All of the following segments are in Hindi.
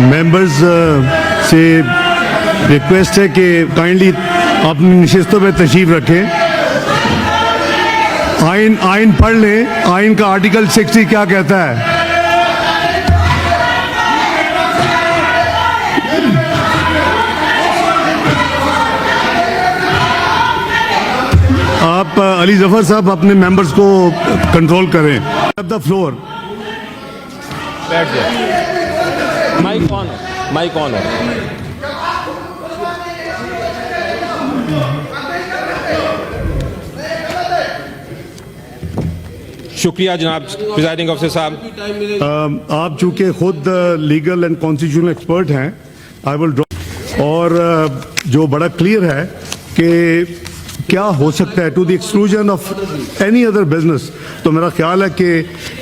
मेंबर्स से रिक्वेस्ट है कि काइंडली अपनी नशिस्तों पे तशरीफ रखें। आइन पढ़ लें, आइन का आर्टिकल 60 क्या कहता है। आप अली जफर साहब अपने मेंबर्स को कंट्रोल करें। The floor. बैठ जाए। माइक ऑन है, माइक ऑन है। शुक्रिया जनाब प्रिजाइडिंग ऑफिसर साहब। आप चूंकि खुद लीगल एंड कॉन्स्टिट्यूशनल एक्सपर्ट हैं, आई विल ड्रॉ और जो बड़ा क्लियर है कि क्या हो सकता है to the exclusion of any other business, तो मेरा ख्याल है कि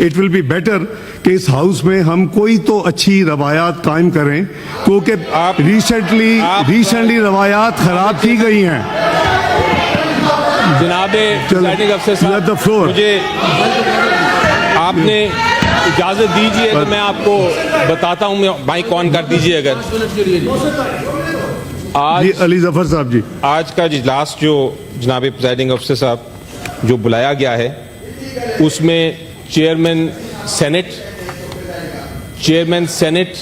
इट विल बी बेटर कि इस हाउस में हम कोई तो अच्छी रवायात कायम करें, क्योंकि रिसेंटली रवायात खराब की गई हैं। जनाब प्रिजाइडिंग ऑफिसर साहब, मुझे आपने इजाजत दीजिए तो मैं आपको बताता हूं। माइक ऑन कर दीजिए। अगर आज अली जफर साहब जी, आज का इजलास जो जनाब प्रिजाइडिंग ऑफिसर साहब जो बुलाया गया है, उसमें चेयरमैन सेनेट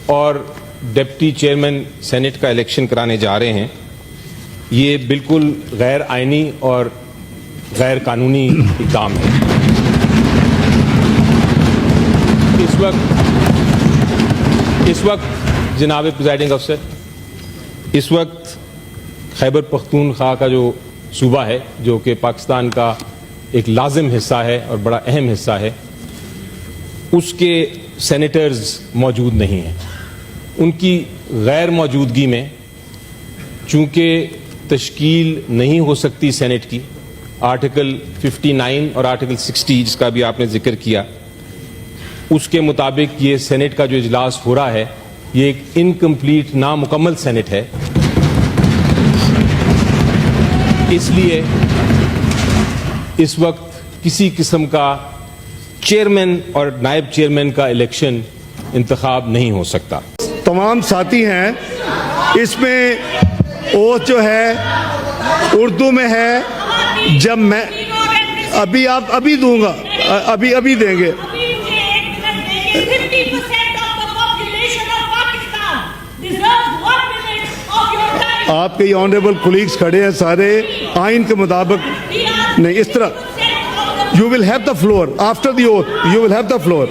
और डिप्टी चेयरमैन सेनेट का इलेक्शन कराने जा रहे हैं। ये बिल्कुल गैर आइनी और गैर कानूनी इक़दाम है। इस वक्त जनाब प्रिजाइडिंग अफसर, इस वक्त खैबर पख्तूनख्वा का जो सूबा है, जो कि पाकिस्तान का एक लाजिम हिस्सा है और बड़ा अहम हिस्सा है, उसके सेनेटर्स मौजूद नहीं हैं। उनकी गैर मौजूदगी में चूंकि तश्कील नहीं हो सकती सेनेट की, आर्टिकल 59 और आर्टिकल 60 जिसका भी आपने जिक्र किया, उसके मुताबिक ये सेनेट का जो इजलास हो रहा है, ये एक इनकम्प्लीट नामुकम्मल सेनेट है। इसलिए इस वक्त किसी किस्म का चेयरमैन और नायब चेयरमैन का इलेक्शन इंतखाब नहीं हो सकता। तमाम साथी हैं, इसमें ओथ जो है उर्दू में है। जब मैं अभी दूंगा, अभी देंगे। आपके ये ऑनरेबल कोलीग्स खड़े हैं सारे, आइन के मुताबिक नहीं, इस तरह। You will have the floor after the oath, you will have the floor.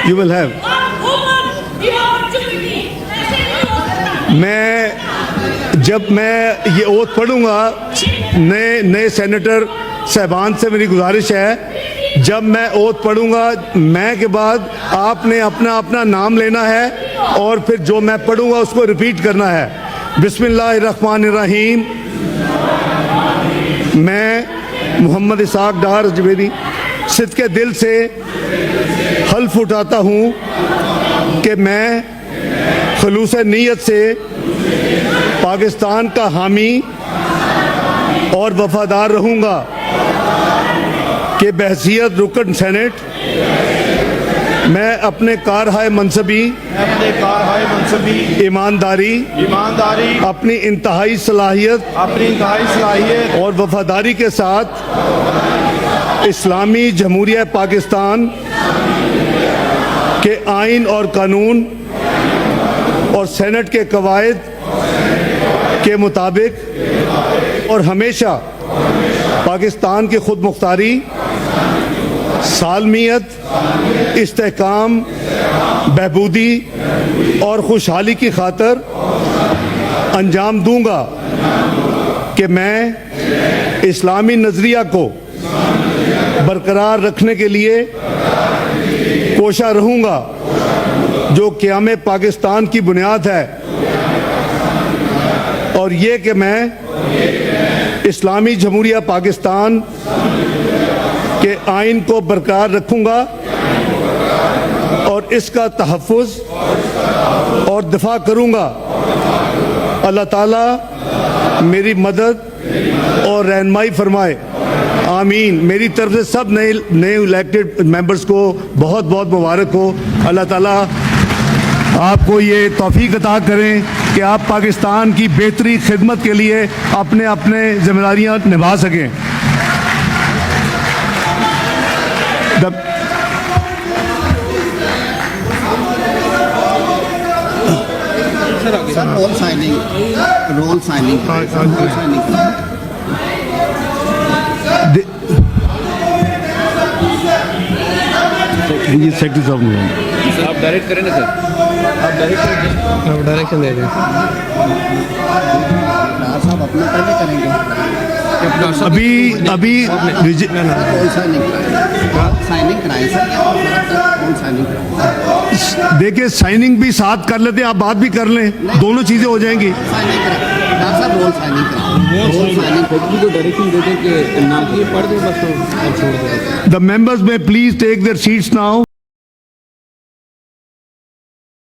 You will have. जब मैं ये ओथ पढ़ूंगा, नए सेनेटर साहबान से मेरी गुजारिश है, जब मैं ओथ पढ़ूंगा, मैं के बाद आपने अपना नाम लेना है और फिर जो मैं पढ़ूंगा उसको रिपीट करना है। बिस्मिल्लाहिर्रहमानिर्रहीम। मैं मोहम्मद इसाक डार जवेदी सिद्क़े दिल से हल्फ उठाता हूँ कि मैं खलूस नीयत से पाकिस्तान का हामी और वफादार रहूँगा कि बहैसियत रुकन सेनेट मैं अपने कारहाय मनसबी ईमानदारी अपनी इंतहाई सलाहियत और वफादारी के साथ इस्लामी जमहूरिया पाकिस्तान के आइन और कानून और सेनेट के कवायद के मुताबिक और हमेशा पाकिस्तान की खुद मुख्तारी, सालमियत, इस्तेहकाम, बहबूदी और खुशहाली की खातिर अंजाम दूंगा कि मैं इस्लामी नज़रिया को बरकरार रखने के लिए कोशा रहूंगा, जो क़याम पाकिस्तान की बुनियाद है, और ये कि मैं इस्लामी जमहूरिया पाकिस्तान के आइन को बरकरार रखूंगा और इसका तहफ़्फ़ुज़ और दिफा करूंगा। अल्लाह ताला मेरी मदद और रहनुमाई फरमाए। आमीन। मेरी तरफ से सब नए इलेक्टेड मेंबर्स को बहुत बहुत मुबारक हो। अल्लाह ताला आपको ये तौफीक अता करें कि आप पाकिस्तान की बेहतरी खिदमत के लिए अपने अपने जिम्मेदारियां निभा सकें। Sir roll signing roll signing ये सेक्रेटरी साहब ने आप डायरेक्ट करें ना सर, आप डायरेक्शन दे दें। साहब अपना पहले करेंगे। अभी रोल साइनिंग कराएं सर, रोल साइनिंग कराएं। देखिए साइनिंग भी साथ कर लेते हैं, आप बात भी कर लें, दोनों चीजें हो जाएंगी। साइनिंग कराएं डॉक्टर साहब, रोल साइनिंग कराएं। रोल साइनिंग को डायरेक्शन दे दें कि ना कि पढ़ दे बस, और छोड़ दें। The members may please take their seats now.